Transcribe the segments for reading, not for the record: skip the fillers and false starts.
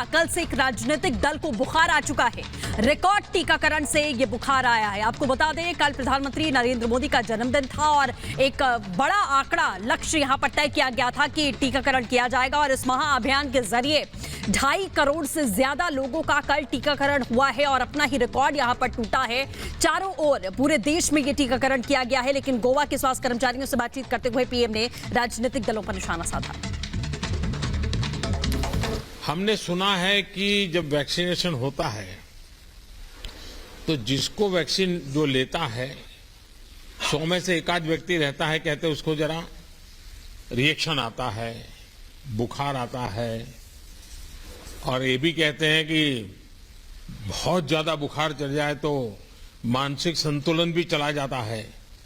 कल से एक राजनीतिक दल को बुखार आ चुका है। रिकॉर्ड टीकाकरण से ये बुखार आया है। आपको बता दें, कल प्रधानमंत्री नरेंद्र मोदी का जन्मदिन था और एक बड़ा आंकड़ा लक्ष्य यहां पर तय किया गया था कि टीकाकरण किया जाएगा और इस महाअभियान के जरिए 2.5 करोड़ से ज्यादा लोगों का कल टीकाकरण हुआ है और अपना ही रिकॉर्ड यहां पर टूटा है। चारों ओर पूरे देश में यह टीकाकरण किया गया है, लेकिन गोवा के स्वास्थ्य कर्मचारियों से बातचीत करते हुए पीएम ने राजनीतिक दलों पर निशाना साधा। हमने सुना है कि जब वैक्सीनेशन होता है तो जिसको वैक्सीन जो लेता है 100 में से एक आध व्यक्ति रहता है, कहते हैं उसको जरा रिएक्शन आता है, बुखार आता है, और ये भी कहते हैं कि बहुत ज्यादा बुखार चढ़ जाए तो मानसिक संतुलन भी चला जाता है।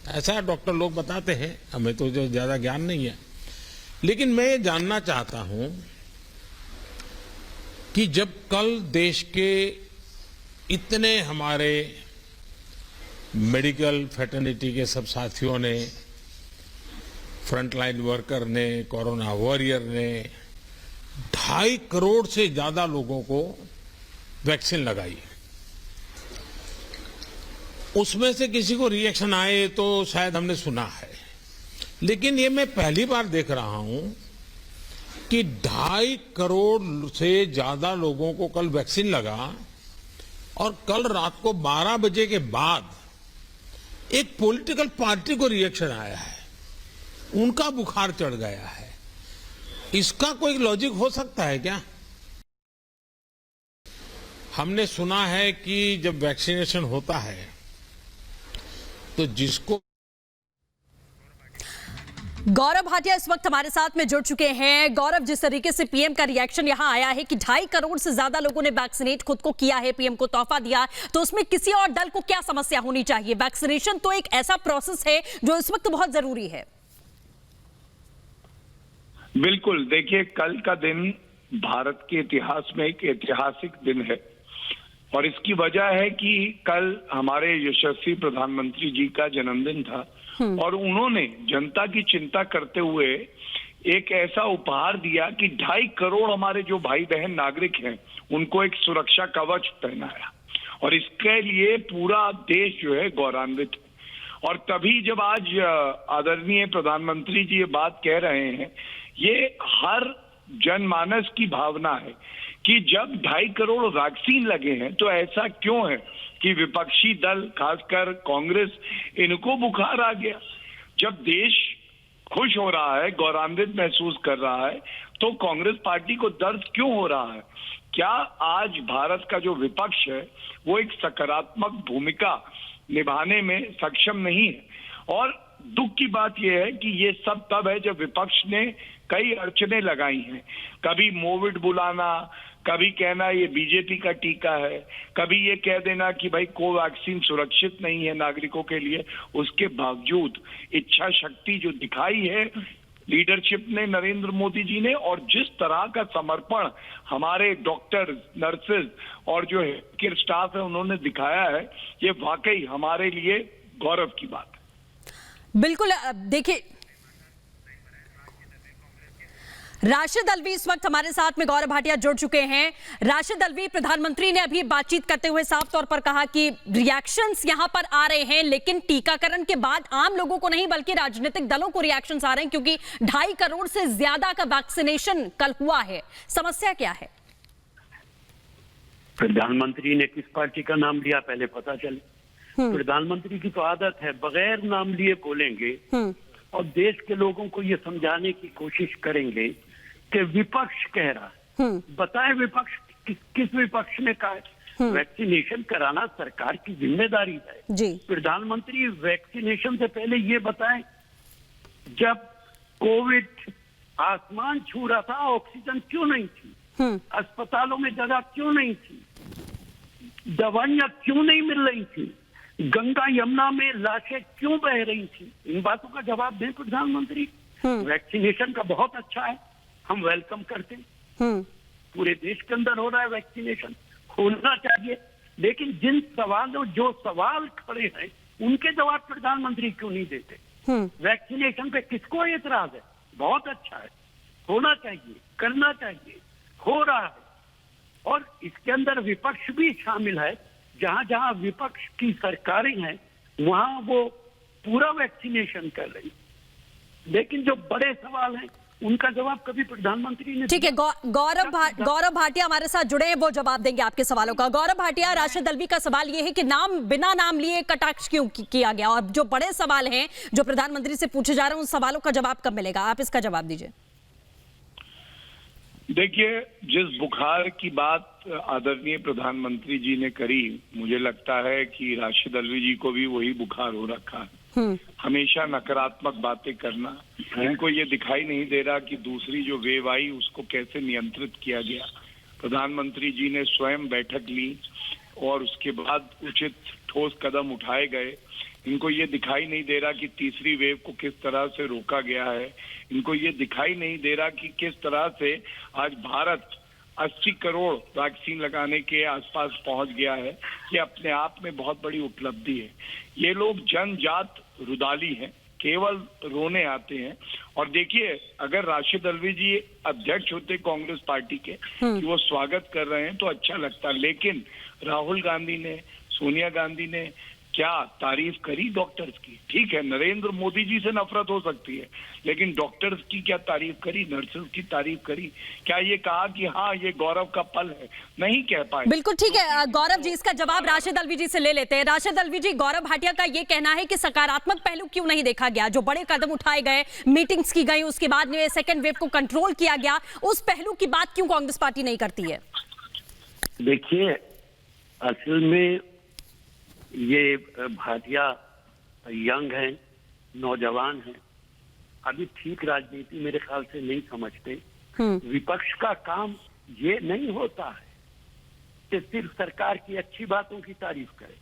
ऐसा डॉक्टर लोग बताते हैं, हमें तो जो ज्यादा ज्ञान नहीं है। लेकिन मैं ये जानना चाहता हूं कि जब कल देश के इतने हमारे मेडिकल फ्रेटर्निटी के सब साथियों ने, फ्रंटलाइन वर्कर ने, कोरोना वॉरियर ने 2.5 करोड़ से ज्यादा लोगों को वैक्सीन लगाई, उसमें से किसी को रिएक्शन आए तो शायद हमने सुना है, लेकिन ये मैं पहली बार देख रहा हूं कि 2.5 करोड़ से ज्यादा लोगों को कल वैक्सीन लगा और कल रात को 12 बजे के बाद एक पॉलिटिकल पार्टी को रिएक्शन आया है, उनका बुखार चढ़ गया है। इसका कोई लॉजिक हो सकता है क्या? हमने सुना है कि जब वैक्सीनेशन होता है तो जिसको गौरव भाटिया इस वक्त हमारे साथ में जुड़ चुके हैं। गौरव, जिस तरीके से पीएम का रिएक्शन यहां आया है कि 2.5 करोड़ से ज्यादा लोगों ने वैक्सीनेट खुद को किया है, पीएम को तोहफा दिया, तो उसमें किसी और दल को क्या समस्या होनी चाहिए? वैक्सीनेशन तो एक ऐसा प्रोसेस है जो इस वक्त बहुत जरूरी है। बिल्कुल, देखिए, कल का दिन भारत के इतिहास में एक ऐतिहासिक दिन है और इसकी वजह है कि कल हमारे यशस्वी प्रधानमंत्री जी का जन्मदिन था और उन्होंने जनता की चिंता करते हुए एक ऐसा उपहार दिया कि 2.5 करोड़ हमारे जो भाई बहन नागरिक हैं उनको एक सुरक्षा कवच पहनाया और इसके लिए पूरा देश जो है गौरवान्वित है। और तभी जब आज आदरणीय प्रधानमंत्री जी ये बात कह रहे हैं, ये हर जनमानस की भावना है कि जब 2.5 करोड़ वैक्सीन लगे हैं तो ऐसा क्यों है कि विपक्षी दल, खासकर कांग्रेस, इनको बुखार आ गया। जब देश खुश हो रहा है, गौरवान्वित महसूस कर रहा है, तो कांग्रेस पार्टी को दर्द क्यों हो रहा है? क्या आज भारत का जो विपक्ष है वो एक सकारात्मक भूमिका निभाने में सक्षम नहीं है? और दुख की बात यह है कि ये सब तब है जब विपक्ष ने कई अड़चने लगाई हैं। कभी कोविड बुलाना, कभी कहना ये बीजेपी का टीका है, कभी ये कह देना कि भाई कोवैक्सीन सुरक्षित नहीं है नागरिकों के लिए। उसके बावजूद इच्छा शक्ति जो दिखाई है लीडरशिप ने, नरेंद्र मोदी जी ने, और जिस तरह का समर्पण हमारे डॉक्टर, नर्सेज और जो केयर स्टाफ है उन्होंने दिखाया है, ये वाकई हमारे लिए गौरव की बात है। बिल्कुल, देखिए, राशिद अलवी इस वक्त हमारे साथ में गौरव भाटिया जुड़ चुके हैं। राशिद अलवी, प्रधानमंत्री ने अभी बातचीत करते हुए साफ तौर पर कहा कि रिएक्शंस यहां पर आ रहे हैं, लेकिन टीकाकरण के बाद आम लोगों को नहीं बल्कि राजनीतिक दलों को रिएक्शंस आ रहे हैं, क्योंकि 2.5 करोड़ से ज्यादा का वैक्सीनेशन कल हुआ है। समस्या क्या है? प्रधानमंत्री ने किस पार्टी का नाम लिया पहले पता चले। प्रधानमंत्री की तो आदत है बगैर नाम लिए बोलेंगे और देश के लोगों को ये समझाने की कोशिश करेंगे कि विपक्ष कह रहा है। बताए विपक्ष किस विपक्ष ने कहा है? वैक्सीनेशन कराना सरकार की जिम्मेदारी है जी। प्रधानमंत्री वैक्सीनेशन से पहले ये बताएं, जब कोविड आसमान छू रहा था ऑक्सीजन क्यों नहीं थी? अस्पतालों में जगह क्यों नहीं थी? दवाइयां क्यों नहीं मिल रही थी? गंगा यमुना में लाशें क्यों बह रही थी? इन बातों का जवाब दें प्रधानमंत्री। वैक्सीनेशन का बहुत अच्छा है, हम वेलकम करते हैं। पूरे देश के अंदर हो रहा है वैक्सीनेशन, होना चाहिए, लेकिन जिन सवालों जो सवाल खड़े हैं उनके जवाब प्रधानमंत्री क्यों नहीं देते? वैक्सीनेशन पे किसको एतराज है? बहुत अच्छा है, होना चाहिए, करना चाहिए, हो रहा है। और इसके अंदर विपक्ष भी शामिल है। जहां जहां विपक्ष की सरकारें हैं वहां वो पूरा वैक्सीनेशन कर रही, लेकिन जो बड़े सवाल हैं उनका जवाब कभी प्रधानमंत्री ने ठीक है। गौरव भाटिया हमारे साथ जुड़े हैं, वो जवाब देंगे आपके सवालों का। गौरव भाटिया, राशिद अल्वी का सवाल ये है कि नाम बिना नाम लिए कटाक्ष क्यों किया गया, और जो बड़े सवाल हैं जो प्रधानमंत्री से पूछे जा रहे हैं उन सवालों का जवाब कब मिलेगा? आप इसका जवाब दीजिए। देखिए, जिस बुखार की बात आदरणीय प्रधानमंत्री जी ने करी, मुझे लगता है कि राशिद अल्वी जी को भी वही बुखार हो रखा है। हमेशा नकारात्मक बातें करना, इनको ये दिखाई नहीं दे रहा कि दूसरी जो वेव आई उसको कैसे नियंत्रित किया गया। प्रधानमंत्री जी ने स्वयं बैठक ली और उसके बाद उचित ठोस कदम उठाए गए। इनको ये दिखाई नहीं दे रहा कि तीसरी वेव को किस तरह से रोका गया है। इनको ये दिखाई नहीं दे रहा कि किस तरह से आज भारत 80 करोड़ वैक्सीन लगाने के आसपास पहुंच गया है। ये अपने आप में बहुत बड़ी उपलब्धि है। ये लोग जनजात रुदाली हैं, केवल रोने आते हैं। और देखिए, अगर राशिद अल्वी जी अध्यक्ष होते कांग्रेस पार्टी के कि वो स्वागत कर रहे हैं तो अच्छा लगता, लेकिन राहुल गांधी ने, सोनिया गांधी ने क्या तारीफ करी डॉक्टर्स की। ठीक है, नरेंद्र मोदी जी से नफरत हो सकती है, लेकिन डॉक्टर्स की क्या तारीफ करी, नर्सेस की तारीफ करी। क्या ये कहा कि हाँ ये गौरव का पल है? नहीं कह पाए। बिल्कुल ठीक है गौरव जी, इसका जवाब राशिद अल्वी जी से ले लेते हैं। राशिद अल्वी जी, गौरव भाटिया का ये कहना है कि सकारात्मक पहलू क्यों नहीं देखा गया, जो बड़े कदम उठाए गए, मीटिंग्स की गई, उसके बाद में सेकेंड वेव को कंट्रोल किया गया, उस पहलू की बात क्यों कांग्रेस पार्टी नहीं करती है? देखिए, असल में ये भाटिया यंग हैं, नौजवान हैं, अभी ठीक राजनीति मेरे ख्याल से नहीं समझते। विपक्ष का काम ये नहीं होता है कि सिर्फ सरकार की अच्छी बातों की तारीफ करे।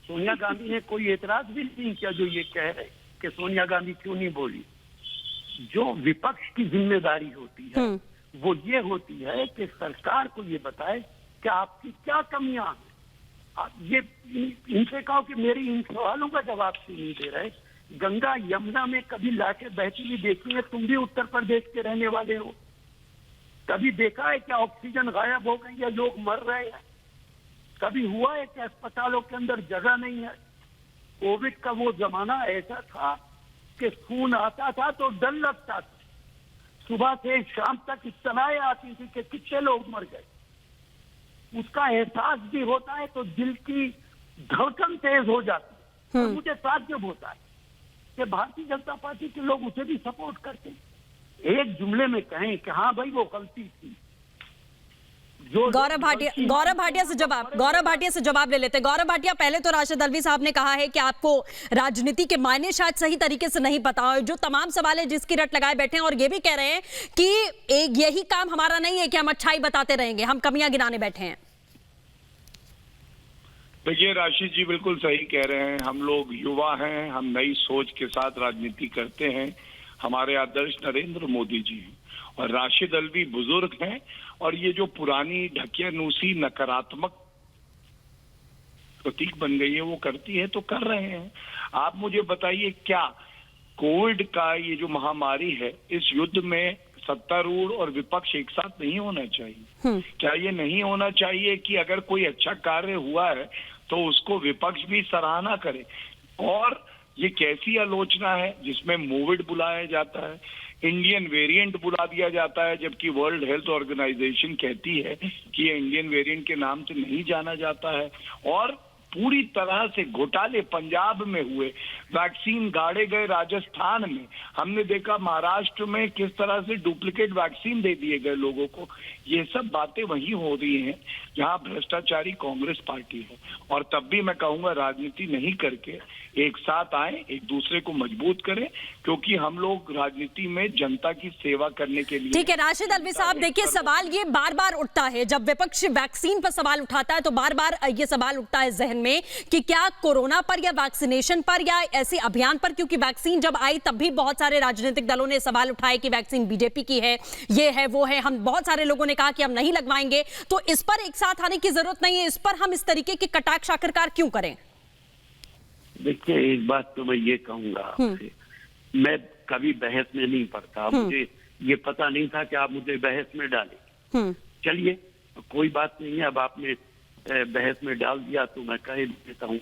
सोनिया गांधी ने कोई एतराज भी नहीं किया जो ये कह रहे कि सोनिया गांधी क्यों नहीं बोली। जो विपक्ष की जिम्मेदारी होती है वो ये होती है कि सरकार को ये बताए कि आपकी क्या कमियां हैं। आप ये इनसे कहो कि मेरी इन सवालों का जवाब क्यों नहीं दे रहे। गंगा यमुना में कभी लाके बहती हुई देखी है? तुम भी उत्तर प्रदेश के रहने वाले हो, कभी देखा है क्या ऑक्सीजन गायब हो गई है, लोग मर रहे हैं? कभी हुआ है कि अस्पतालों के अंदर जगह नहीं है? कोविड का वो जमाना ऐसा था कि खून आता था तो डर लगता था, सुबह से शाम तक इत्तलाएं आती थी कि कितने लोग मर गए। उसका एहसास भी होता है तो दिल की धड़कन तेज हो जाती है। मुझे ताज्जुब होता है कि भारतीय जनता पार्टी के लोग उसे भी सपोर्ट करते हैं। एक जुमले में कहें कि हाँ भाई वो गलती थी। गौरव भाटिया से जवाब ले लेते हैं। गौरव भाटिया, पहले तो राशिद अल्वी साहब ने कहा है कि आपको राजनीति के मायने शायद सही तरीके से नहीं पता हो, जो तमाम सवाल है जिसकी रट लगाए बैठे हैं, और ये भी कह रहे हैं कि एक यही काम हमारा नहीं है कि हम अच्छाई बताते रहेंगे, हम कमियां गिनाने बैठे हैं। देखिए, राशिद जी बिल्कुल सही कह रहे हैं। हम लोग युवा हैं, हम नई सोच के साथ राजनीति करते हैं। हमारे आदर्श नरेंद्र मोदी जी हैं और राशिद अल्वी बुजुर्ग हैं, और ये जो पुरानी ढकियानुसी नकारात्मक प्रतीक बन गई है वो करती है तो कर रहे हैं। आप मुझे बताइए, क्या कोविड का ये जो महामारी है, इस युद्ध में सत्तारूढ़ और विपक्ष एक साथ नहीं होना चाहिए? क्या ये नहीं होना चाहिए कि अगर कोई अच्छा कार्य हुआ है तो उसको विपक्ष भी सराहना करे? और ये कैसी आलोचना है जिसमें मोविड बुलाया जाता है, इंडियन वेरिएंट बुला दिया जाता है, जबकि वर्ल्ड हेल्थ ऑर्गेनाइजेशन कहती है कि ये इंडियन वेरिएंट के नाम से नहीं जाना जाता है। और पूरी तरह से घोटाले पंजाब में हुए, वैक्सीन गाड़े गए राजस्थान में, हमने देखा महाराष्ट्र में किस तरह से डुप्लीकेट वैक्सीन दे दिए गए लोगों को। ये सब बातें वही हो रही हैं जहां भ्रष्टाचारी कांग्रेस पार्टी है। और तब भी मैं कहूंगा राजनीति नहीं करके एक साथ आए, एक दूसरे को मजबूत करें, क्योंकि हम लोग राजनीति में जनता की सेवा करने के लिए। ठीक है राशिद अल्वी साहब, देखिए सवाल ये बार बार उठता है, जब विपक्ष वैक्सीन पर सवाल उठाता है तो बार बार ये सवाल उठता है जहन में कि क्या कोरोना पर या वैक्सीनेशन पर या ऐसे अभियान पर, क्योंकि वैक्सीन जब आई तब भी बहुत सारे राजनीतिक दलों ने सवाल उठाए कि वैक्सीन बीजेपी की है, ये है वो है, हम बहुत सारे लोगों ने कहा कि हम नहीं लगवाएंगे, तो इस पर एक साथ आने की जरूरत नहीं है, इस पर हम इस तरीके के कटाक्ष आखिरकार क्यों करें? देखिए, एक बात तो मैं ये कहूंगा आपसे, मैं कभी बहस में नहीं पड़ता, मुझे ये पता नहीं था कि आप मुझे बहस में डालें। चलिए, कोई बात नहीं है, अब आपने बहस में डाल दिया तो मैं कह देता हूँ।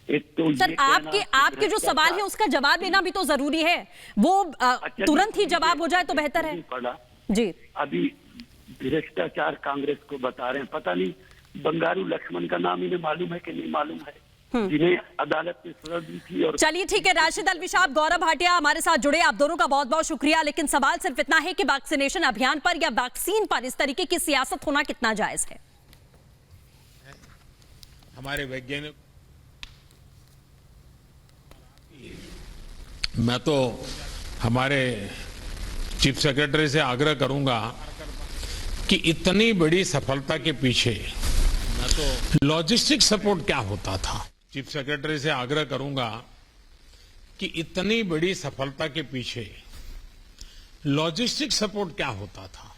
एक तो सर, ये कहना कि आपके जो सवाल है उसका जवाब देना भी तो जरूरी है, वो तुरंत ही जवाब हो जाए तो बेहतर है। पड़ा जी, अभी भ्रष्टाचार कांग्रेस को बता रहे हैं, पता नहीं बंगारू लक्ष्मण का नाम इन्हें मालूम है कि नहीं मालूम है, जिन्हें अदालत ने सजा दी थी। और चलिए ठीक है, राशिद अलवी साहब, गौरव भाटिया हमारे साथ जुड़े, आप दोनों का बहुत बहुत शुक्रिया। लेकिन सवाल सिर्फ इतना है कि वैक्सीनेशन अभियान पर या वैक्सीन पर इस तरीके की सियासत होना कितना जायज है? हमारे वैज्ञानिक, मैं तो हमारे चीफ सेक्रेटरी से आग्रह करूंगा कि इतनी बड़ी सफलता के पीछे लॉजिस्टिक सपोर्ट क्या होता था। चीफ सेक्रेटरी से आग्रह करूंगा कि इतनी बड़ी सफलता के पीछे लॉजिस्टिक सपोर्ट क्या होता था।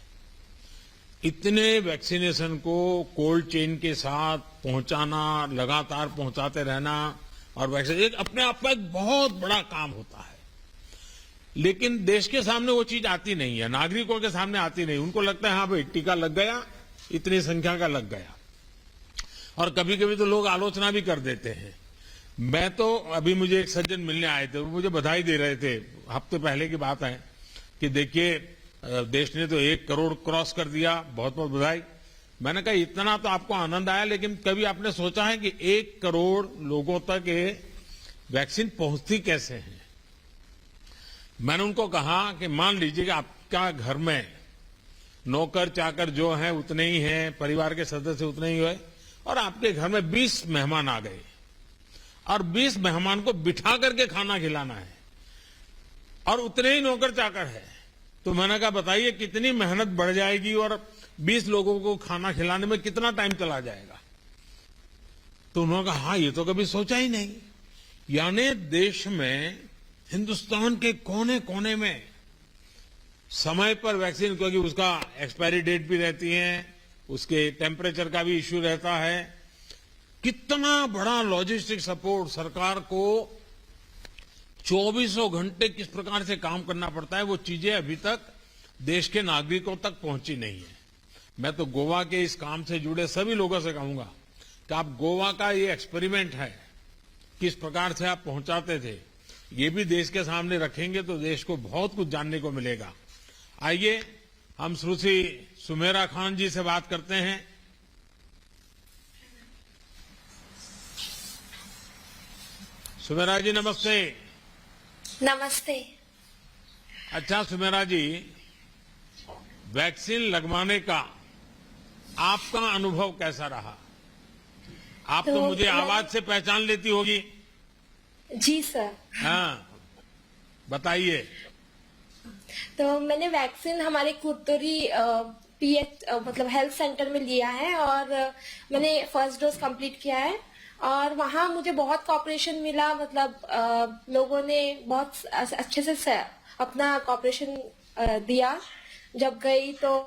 इतने वैक्सीनेशन को कोल्ड चेन के साथ पहुंचाना, लगातार पहुंचाते रहना, और वैक्सीन एक अपने आप में एक बहुत बड़ा काम होता है। लेकिन देश के सामने वो चीज आती नहीं है, नागरिकों के सामने आती नहीं। उनको लगता है हाँ भाई टीका लग गया, इतनी संख्या का लग गया, और कभी कभी तो लोग आलोचना भी कर देते हैं। मैं तो अभी मुझे एक सज्जन मिलने आए थे, वो मुझे बधाई दे रहे थे, हफ्ते पहले की बात है, कि देखिए देश ने तो 1 करोड़ क्रॉस कर दिया, बहुत बहुत बधाई। मैंने कहा इतना तो आपको आनंद आया, लेकिन कभी आपने सोचा है कि 1 करोड़ लोगों तक ये वैक्सीन पहुंचती कैसे है? मैंने उनको कहा कि मान लीजिए कि आपका घर में नौकर चाकर जो है उतने ही हैं, परिवार के सदस्य उतने ही हुए, और आपके घर में 20 मेहमान आ गए, और 20 मेहमान को बिठा करके खाना खिलाना है, और उतने ही नौकर चाकर है। तो मैंने कहा बताइए कितनी मेहनत बढ़ जाएगी, और 20 लोगों को खाना खिलाने में कितना टाइम चला जाएगा। तो उन्होंने कहा हाँ, ये तो कभी सोचा ही नहीं। यानी देश में, हिंदुस्तान के कोने कोने में समय पर वैक्सीन, क्योंकि उसका एक्सपायरी डेट भी रहती है, उसके टेम्परेचर का भी इश्यू रहता है, कितना बड़ा लॉजिस्टिक सपोर्ट सरकार को 24 घंटे किस प्रकार से काम करना पड़ता है, वो चीजें अभी तक देश के नागरिकों तक पहुंची नहीं है। मैं तो गोवा के इस काम से जुड़े सभी लोगों से कहूंगा कि आप गोवा का ये एक्सपेरिमेंट है, किस प्रकार से आप पहुंचाते थे, ये भी देश के सामने रखेंगे तो देश को बहुत कुछ जानने को मिलेगा। आइए हम श्रुति सुमेरा खान जी से बात करते हैं। सुमेरा जी नमस्ते। नमस्ते। अच्छा सुमेरा जी, वैक्सीन लगवाने का आपका अनुभव कैसा रहा? आप तो मुझे आवाज से पहचान लेती होगी। जी सर। हाँ बताइए। तो मैंने वैक्सीन हमारे कुर्तोरी पीएच मतलब हेल्थ सेंटर में लिया है, और मैंने फर्स्ट डोज कंप्लीट किया है, और वहाँ मुझे बहुत कोऑपरेशन मिला। मतलब लोगों ने बहुत अच्छे से अपना कोऑपरेशन दिया। जब गई तो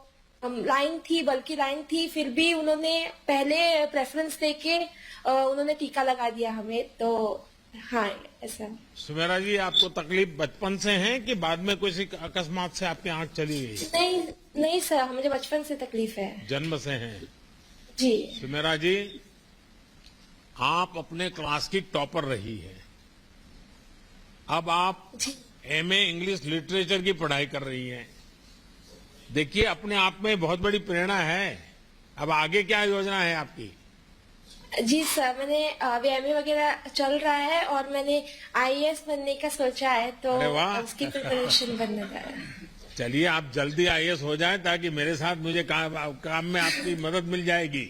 लाइन थी, बल्कि लाइन थी, फिर भी उन्होंने पहले प्रेफरेंस देके उन्होंने टीका लगा दिया हमें। तो हाँ ऐसा। सुमेरा जी, आपको तकलीफ बचपन से है कि बाद में कोई अकस्मात से आपकी आंख चली गई? नहीं नहीं सर, मुझे बचपन से तकलीफ है। जन्म से है? जी। सुमेरा जी, आप अपने क्लास की टॉपर रही है, अब आप एमए इंग्लिश लिटरेचर की पढ़ाई कर रही हैं। देखिए अपने आप में बहुत बड़ी प्रेरणा है। अब आगे क्या योजना है आपकी? जी सर, मैंने अभी एमए वगैरह चल रहा है, और मैंने आईएएस बनने का सोचा है, तो उसकी प्रिपरेशन बनने जा रहा है। चलिए आप जल्दी आईएएस हो जाएं, ताकि मेरे साथ मुझे काम में आपकी मदद मिल जाएगी।